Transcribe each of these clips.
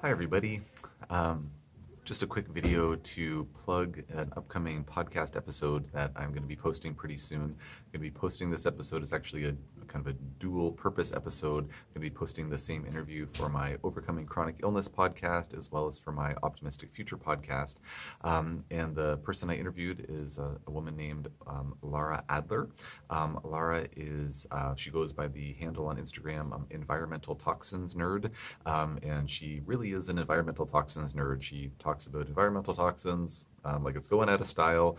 Hi, everybody. Um, just a quick video to plug an upcoming podcast episode that I'm going to be posting pretty soon. I'm going to be posting this episode. It's actually a kind of a dual purpose episode. I'm going to be posting the same interview for my Overcoming Chronic Illness podcast as well as for my Optimistic Future podcast. And the person I interviewed is a woman named Laura Adler. She goes by the handle on Instagram, Environmental Toxins Nerd. And she really is an environmental toxins nerd. She talks about environmental toxins like it's going out of style.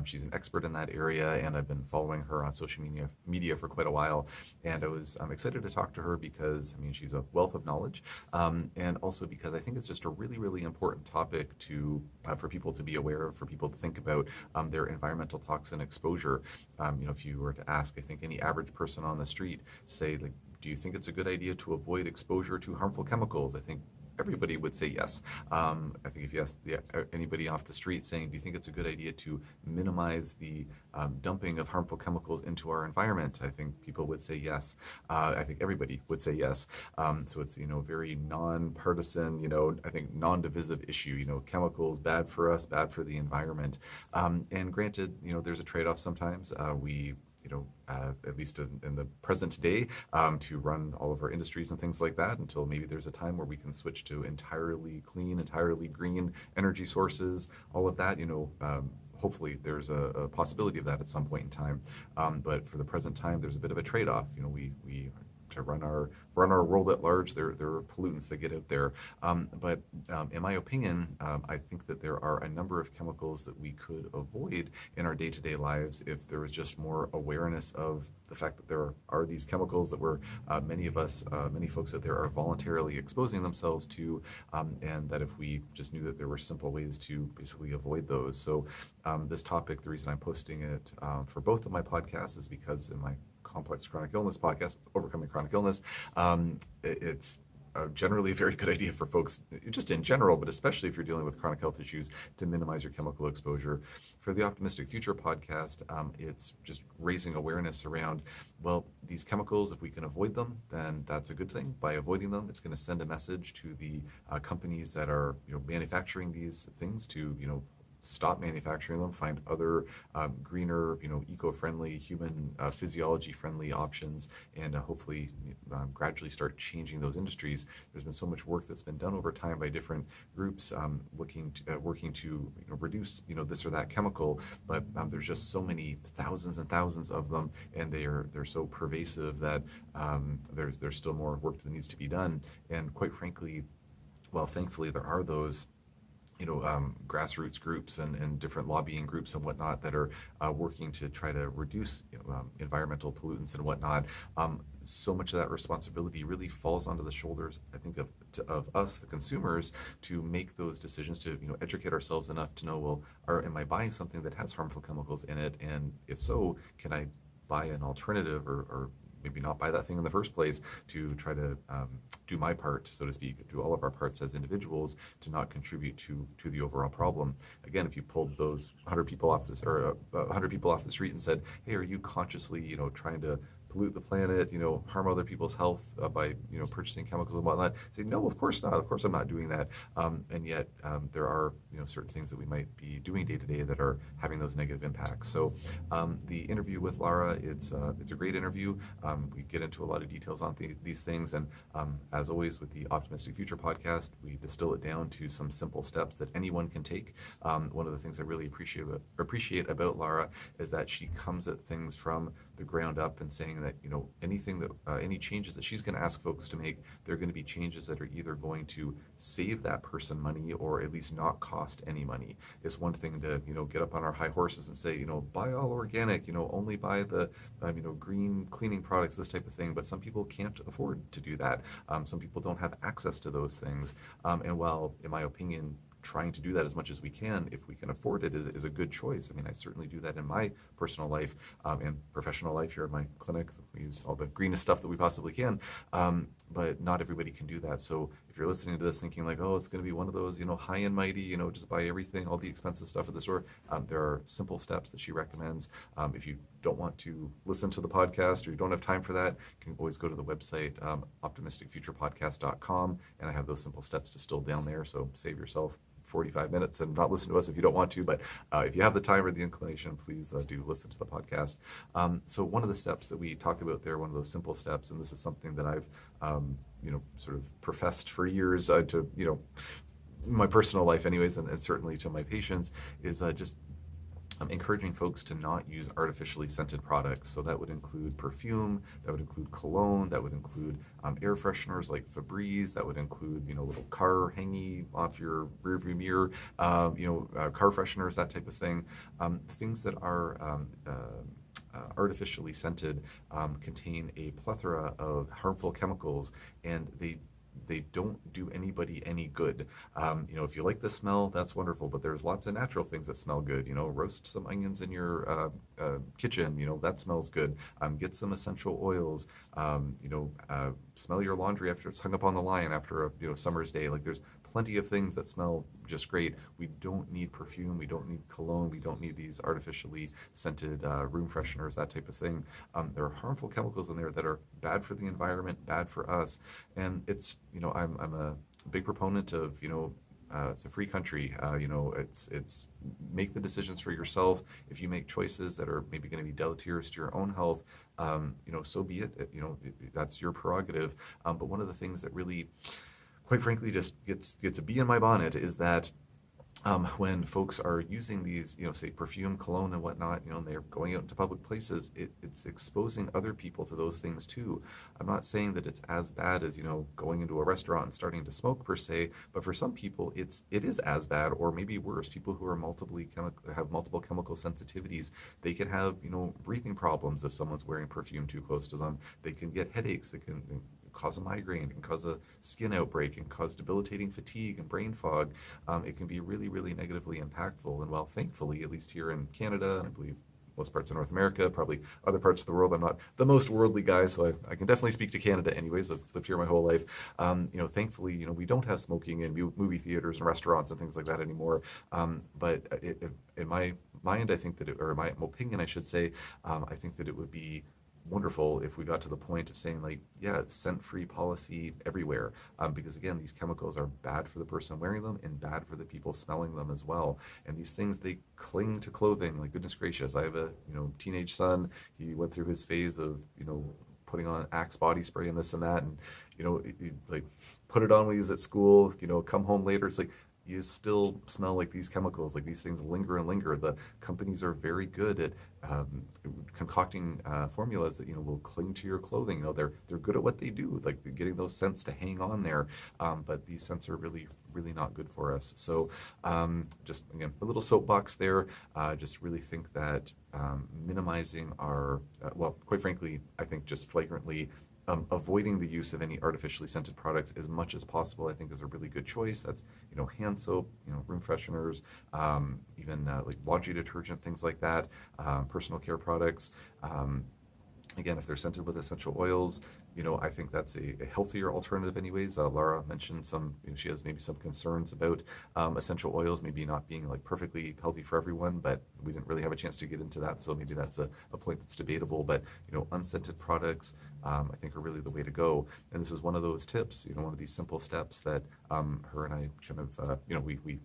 She's an expert in that area, and I've been following her on social media for quite a while. And I'm excited to talk to her because, I mean, she's a wealth of knowledge, and also because I think it's just a really, really important topic for people to be aware of, for people to think about their environmental toxin exposure. If you were to ask, I think any average person on the street, say, like, do you think it's a good idea to avoid exposure to harmful chemicals? I think everybody would say yes. I think if you ask anybody off the street saying, do you think it's a good idea to minimize the dumping of harmful chemicals into our environment? I think people would say yes. I think everybody would say yes. So it's, a very non-partisan, I think non-divisive issue. Chemicals, bad for us, bad for the environment. And granted, there's a trade-off sometimes. At least in the present day, to run all of our industries and things like that until maybe there's a time where we can switch to entirely clean, entirely green energy sources, all of that, hopefully there's a possibility of that at some point in time. But for the present time, there's a bit of a trade-off. We to run our world at large, there are pollutants that get out there. But in my opinion, I think that there are a number of chemicals that we could avoid in our day-to-day lives if there was just more awareness of the fact that there are these chemicals that many folks out there are voluntarily exposing themselves to, and that if we just knew that there were simple ways to basically avoid those. So this topic, the reason I'm posting it for both of my podcasts is because in my complex chronic illness podcast, Overcoming Chronic Illness, it's generally a very good idea for folks, just in general, but especially if you're dealing with chronic health issues, to minimize your chemical exposure. For the Optimistic Future podcast, it's just raising awareness around, well, these chemicals, if we can avoid them, then that's a good thing. By avoiding them, it's going to send a message to the companies that are manufacturing these things to stop manufacturing them, find other greener, eco-friendly, human physiology-friendly options, and hopefully gradually start changing those industries. There's been so much work that's been done over time by different groups working to reduce this or that chemical, but there's just so many thousands and thousands of them, and they're so pervasive that there's still more work that needs to be done. And quite frankly, well, thankfully there are those grassroots groups and different lobbying groups and whatnot that are working to try to reduce environmental pollutants and whatnot. So much of that responsibility really falls onto the shoulders, I think, of us, the consumers, to make those decisions, to educate ourselves enough to know, well, am I buying something that has harmful chemicals in it? And if so, can I buy an alternative or maybe not buy that thing in the first place, to try to do my part, so to speak, do all of our parts as individuals to not contribute to the overall problem. Again, if you pulled those 100 people off this, or 100 people off the street and said, hey, are you consciously, trying to pollute the planet, harm other people's health by, purchasing chemicals and whatnot? Say, no, of course not. Of course I'm not doing that. And yet there are, certain things that we might be doing day to day that are having those negative impacts. So the interview with Laura, it's a great interview. We get into a lot of details on these things. And as always with the Optimistic Future podcast, we distill it down to some simple steps that anyone can take. One of the things I really appreciate about Laura is that she comes at things from the ground up and saying that any changes that she's going to ask folks to make, they're going to be changes that are either going to save that person money or at least not cost any money. It's one thing to get up on our high horses and say buy all organic, only buy the green cleaning products, this type of thing. But some people can't afford to do that. Some people don't have access to those things. And while, in my opinion, trying to do that as much as we can, if we can afford it, is a good choice. I mean, I certainly do that in my personal life and professional life here at my clinic. We use all the greenest stuff that we possibly can. but not everybody can do that. So if you're listening to this thinking like, oh, it's going to be one of those, high and mighty, just buy everything, all the expensive stuff at the store, there are simple steps that she recommends. If you don't want to listen to the podcast or you don't have time for that, you can always go to the website, optimisticfuturepodcast.com, and I have those simple steps distilled down there. So save yourself 45 minutes and not listen to us if you don't want to, but if you have the time or the inclination, please do listen to the podcast. So one of the steps that we talk about there, one of those simple steps, and this is something that I've sort of professed for years to my personal life anyways, and certainly to my patients, is just encouraging folks to not use artificially scented products. So that would include perfume, that would include cologne, that would include air fresheners like Febreze, that would include, little car hangy off your rearview mirror, car fresheners, that type of thing. Things that are artificially scented contain a plethora of harmful chemicals, and they don't do anybody any good. If you like the smell, that's wonderful, but there's lots of natural things that smell good. Roast some onions in your kitchen, that smells good. Get some essential oils, smell your laundry after it's hung up on the line after a summer's day. Like, there's plenty of things that smell just great. We don't need perfume, we don't need cologne, we don't need these artificially scented room fresheners, that type of thing. There are harmful chemicals in there that are bad for the environment, bad for us, and it's I'm a big proponent of it's a free country. It's make the decisions for yourself. If you make choices that are maybe going to be deleterious to your own health, so be it. That's your prerogative. But one of the things that really, quite frankly, just gets a bee in my bonnet is that when folks are using these, say perfume, cologne, and whatnot, and they're going out into public places, it's exposing other people to those things too. I'm not saying that it's as bad as, going into a restaurant and starting to smoke per se, but for some people, it is as bad, or maybe worse. People who are have multiple chemical sensitivities, they can have, breathing problems if someone's wearing perfume too close to them. They can get headaches. They can cause a migraine, it can cause a skin outbreak, and cause debilitating fatigue and brain fog. It can be really, really negatively impactful. And while thankfully, at least here in Canada, and I believe most parts of North America, probably other parts of the world, I'm not the most worldly guy, so I can definitely speak to Canada anyways. I've lived here my whole life. Thankfully, we don't have smoking in movie theaters and restaurants and things like that anymore. But in my mind, I think that, or my opinion, I should say, I think that it would be wonderful if we got to the point of saying, like, yeah, scent-free policy everywhere, because again, these chemicals are bad for the person wearing them and bad for the people smelling them as well. And these things, they cling to clothing, like, goodness gracious. I have a teenage son. He went through his phase of putting on Axe body spray and this and that, and he like put it on when he was at school, come home later, it's like, you still smell like these chemicals, like these things linger and linger. The companies are very good at concocting formulas that will cling to your clothing. They're good at what they do, like getting those scents to hang on there. But these scents are really, really not good for us. So just again, a little soapbox there. Just really think that minimizing our, well, quite frankly, I think just flagrantly avoiding the use of any artificially scented products as much as possible, I think, is a really good choice. That's, hand soap, room fresheners, even like laundry detergent, things like that, personal care products. Again, if they're scented with essential oils, I think that's a healthier alternative anyways. Laura mentioned some, she has maybe some concerns about essential oils maybe not being like perfectly healthy for everyone, but we didn't really have a chance to get into that. So maybe that's a point that's debatable, but unscented products, I think, are really the way to go. And this is one of those tips, one of these simple steps that her and I kind of,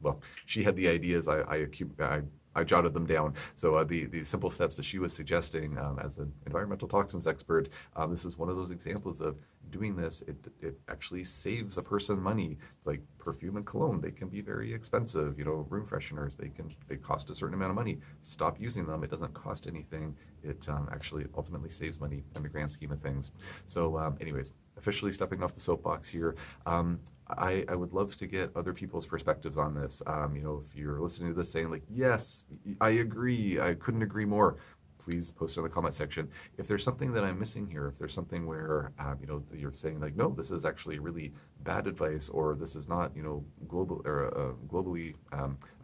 well, she had the ideas, I jotted them down. So the simple steps that she was suggesting as an environmental toxins expert, this is one of those examples of doing this. It actually saves a person money. It's like perfume and cologne, they can be very expensive. Room fresheners, they cost a certain amount of money. Stop using them. It doesn't cost anything. It actually ultimately saves money in the grand scheme of things. So anyways, officially stepping off the soapbox here. I would love to get other people's perspectives on this. If you're listening to this saying like, yes, I agree, I couldn't agree more, please post in the comment section. If there's something that I'm missing here, if there's something where, you're saying like, no, this is actually really bad advice, or this is not, global or globally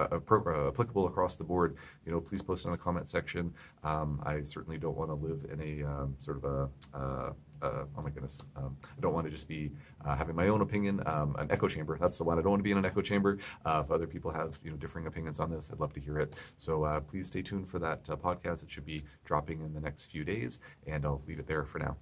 applicable across the board, please post in the comment section. I certainly don't want to live in a sort of oh my goodness, I don't want to just be having my own opinion. An echo chamber, that's the one. I don't want to be in an echo chamber. If other people have differing opinions on this, I'd love to hear it. So please stay tuned for that podcast. It should be dropping in the next few days, and I'll leave it there for now.